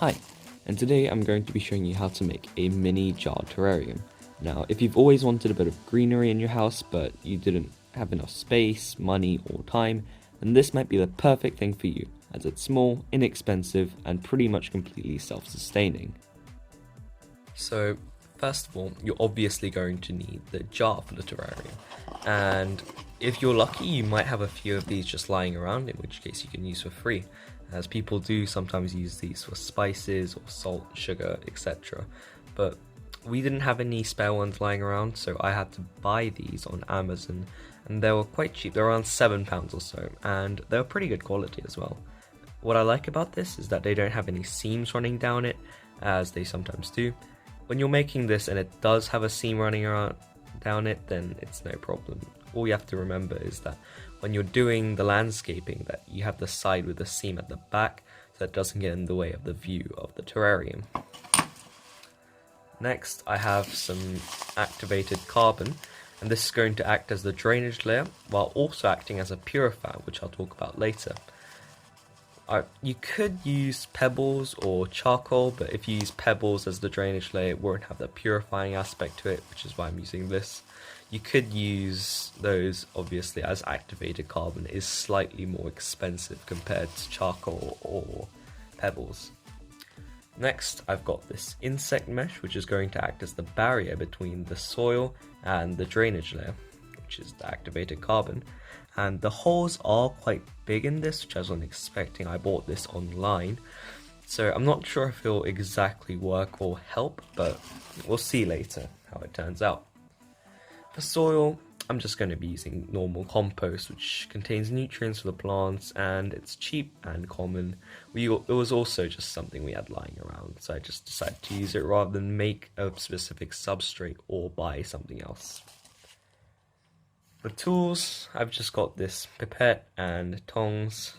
Hi, and today I'm going to be showing you how to make a mini jar terrarium. Now, if you've always wanted a bit of greenery in your house, but you didn't have enough space, money, or time, then this might be the perfect thing for you, as it's small, inexpensive, and pretty much completely self-sustaining. So, first of all, you're obviously going to need the jar for the terrarium, and if you're lucky, you might have a few of these just lying around, in which case you can use for free, as people do sometimes use these for spices or salt, sugar, etc. But we didn't have any spare ones lying around, so I had to buy these on Amazon, and they were quite cheap. They're around £7 or so, and they're pretty good quality as well. What I like about this is that they don't have any seams running down it, as they sometimes do. When you're making this and it does have a seam running around down it, then it's no problem. All you have to remember is that when you're doing the landscaping, that you have the side with the seam at the back, so it doesn't get in the way of the view of the terrarium. Next, I have some activated carbon, and this is going to act as the drainage layer, while also acting as a purifier, which I'll talk about later. You could use pebbles or charcoal, but if you use pebbles as the drainage layer, it won't have the purifying aspect to it, which is why I'm using this. You could use those, obviously, as activated carbon is slightly more expensive compared to charcoal or pebbles. Next, I've got this insect mesh, which is going to act as the barrier between the soil and the drainage layer, which is the activated carbon. And the holes are quite big in this, which I wasn't expecting. I bought this online, so I'm not sure if it'll exactly work or help, but we'll see later how it turns out. For soil, I'm just going to be using normal compost, which contains nutrients for the plants, and it's cheap and common. It was also just something we had lying around, so I just decided to use it rather than make a specific substrate or buy something else. For tools, I've just got this pipette and tongs.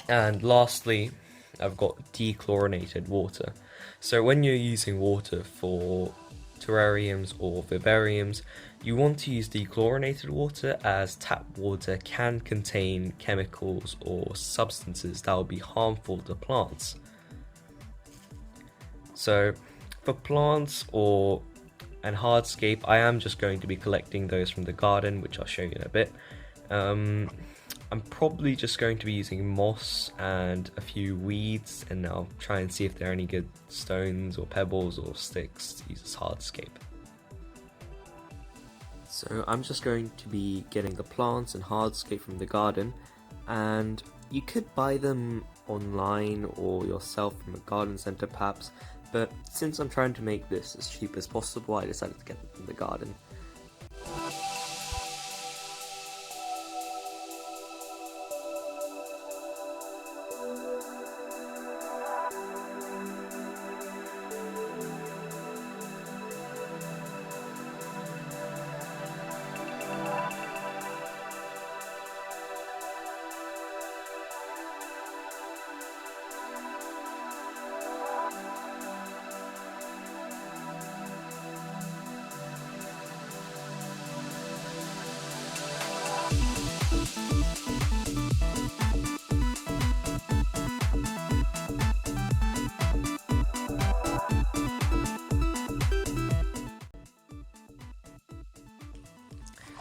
And lastly, I've got dechlorinated water. So when you're using water for terrariums or vivariums, you want to use dechlorinated water, as tap water can contain chemicals or substances that will be harmful to plants. So for plants and hardscape, I am just going to be collecting those from the garden, which I'll show you in a bit. I'm probably just going to be using moss and a few weeds, and I'll try and see if there are any good stones or pebbles or sticks to use as hardscape. So I'm just going to be getting the plants and hardscape from the garden, and you could buy them online or yourself from a garden centre perhaps, but since I'm trying to make this as cheap as possible, I decided to get them from the garden.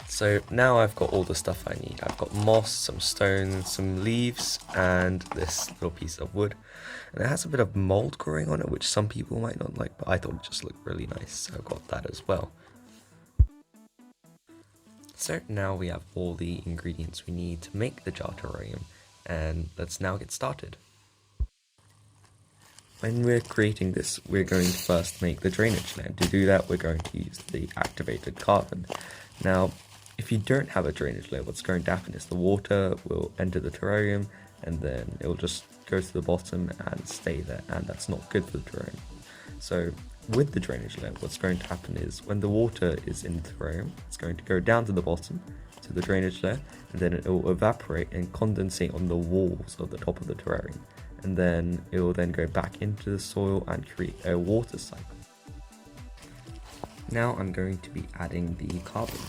So now I've got all the stuff I need. I've got moss, some stones, some leaves, and this little piece of wood. And it has a bit of mold growing on it, which some people might not like, but I thought it just looked really nice, so I've got that as well. So now we have all the ingredients we need to make the JarTerrarium, and let's now get started. When we're creating this, we're going to first make the drainage layer. To do that, we're going to use the activated carbon. Now, if you don't have a drainage layer, what's going to happen is the water will enter the terrarium, and then it will just go to the bottom and stay there, and that's not good for the terrarium. So with the drainage layer, what's going to happen is when the water is in the terrarium, it's going to go down to the bottom, to the drainage layer, and then it will evaporate and condensate on the walls of the top of the terrarium. And then it will then go back into the soil and create a water cycle. Now I'm going to be adding the carbon.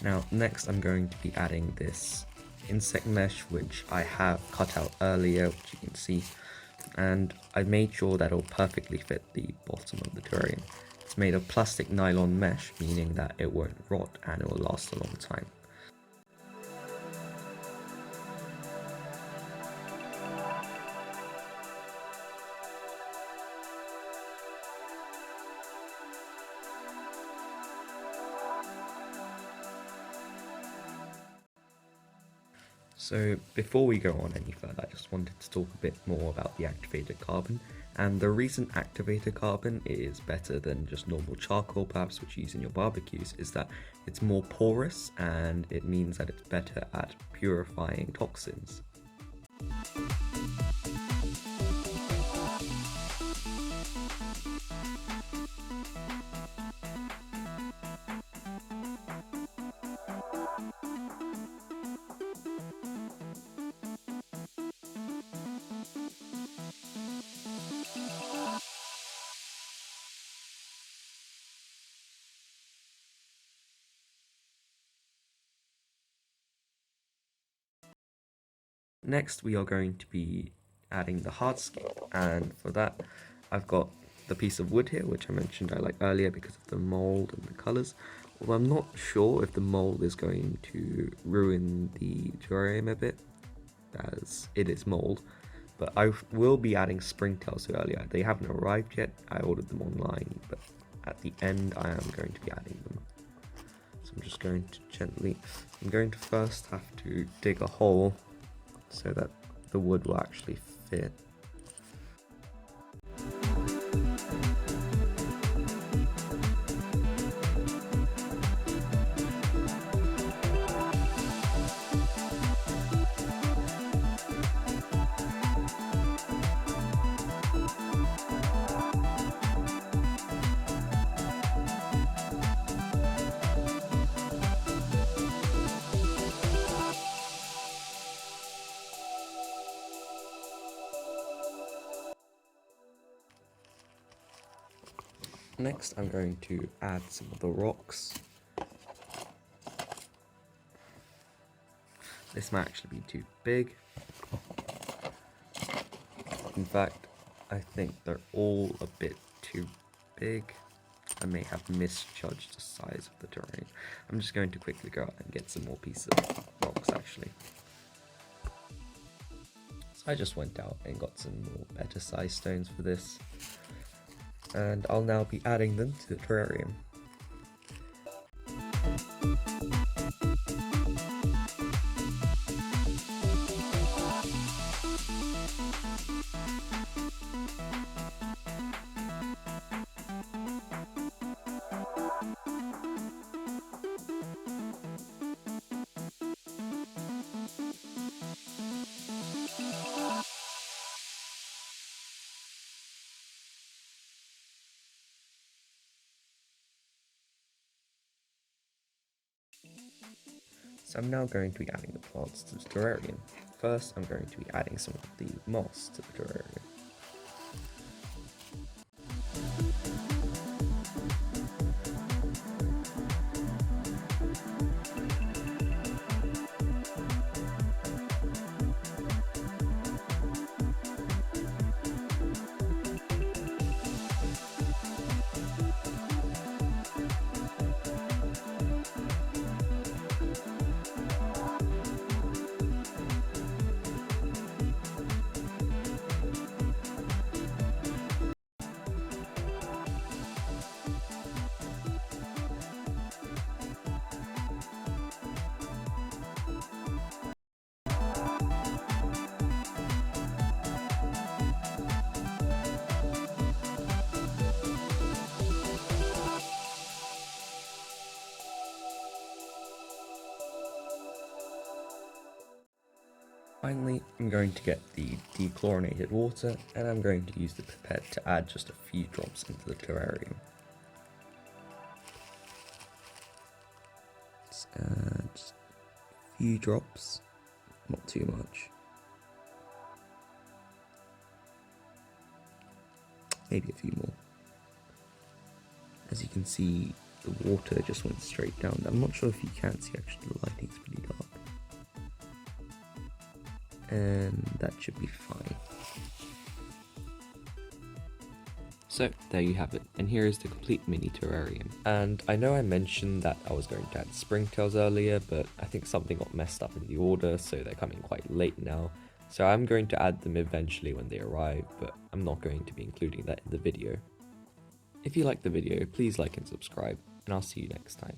Now next I'm going to be adding this insect mesh, which I have cut out earlier, which you can see, and I made sure that it'll perfectly fit the bottom of the terrarium. It's made of plastic nylon mesh, meaning that it won't rot and it will last a long time. So before we go on any further, I just wanted to talk a bit more about the activated carbon. And the reason activated carbon is better than just normal charcoal, perhaps, which you use in your barbecues, is that it's more porous and it means that it's better at purifying toxins. Next we are going to be adding the hardscape, and for that I've got the piece of wood here, which I mentioned I like earlier because of the mold and the colours. Although I'm not sure if the mold is going to ruin the terrarium a bit, as it is mold, but I will be adding springtails earlier. They haven't arrived yet, I ordered them online, but at the end I am going to be adding them. So I'm just going to I'm going to first have to dig a hole so that the wood will actually fit. Next, I'm going to add some of the rocks. This might actually be too big. In fact, I think they're all a bit too big. I may have misjudged the size of the terrain. I'm just going to quickly go out and get some more pieces of rocks actually. So I just went out and got some more better size stones for this. And I'll now be adding them to the terrarium. So I'm now going to be adding the plants to the terrarium. First, I'm going to be adding some of the moss to the terrarium. Finally, I'm going to get the dechlorinated water and I'm going to use the pipette to add just a few drops into the terrarium. Let's add a few drops, not too much. Maybe a few more. As you can see, the water just went straight down. I'm not sure if you can see, actually the lighting's pretty dark. And that should be fine. So there you have it, and here is the complete mini terrarium. And I know I mentioned that I was going to add springtails earlier, but I think something got messed up in the order, so they're coming quite late now. So I'm going to add them eventually when they arrive, but I'm not going to be including that in the video. If you liked the video, please like and subscribe, and I'll see you next time.